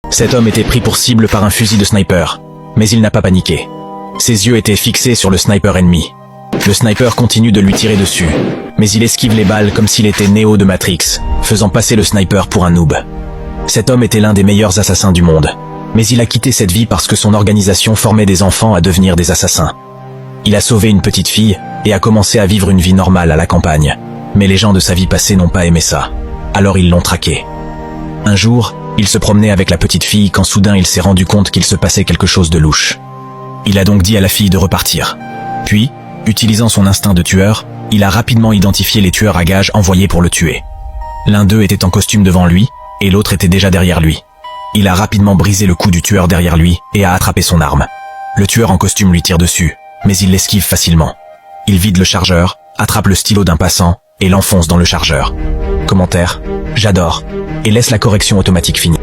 Cet homme était pris pour cible par un fusil de sniper, mais il n'a pas paniqué. Ses yeux étaient fixés sur le sniper ennemi. Le sniper continue de lui tirer dessus, mais il esquive les balles comme s'il était Neo de Matrix, faisant passer le sniper pour un noob. Cet homme était l'un des meilleurs assassins du monde, mais il a quitté cette vie parce que son organisation formait des enfants à devenir des assassins. Il a sauvé une petite fille et a commencé à vivre une vie normale à la campagne, mais les gens de sa vie passée n'ont pas aimé ça, alors ils l'ont traqué. Un jour, il se promenait avec la petite fille quand soudain il s'est rendu compte qu'il se passait quelque chose de louche. Il a donc dit à la fille de repartir. Puis, utilisant son instinct de tueur, il a rapidement identifié les tueurs à gages envoyés pour le tuer. L'un d'eux était en costume devant lui, et l'autre était déjà derrière lui. Il a rapidement brisé le cou du tueur derrière lui et a attrapé son arme. Le tueur en costume lui tire dessus, mais il l'esquive facilement. Il vide le chargeur, attrape le stylo d'un passant et l'enfonce dans le chargeur. Commentaire: j'adore. Et laisse la correction automatique finie.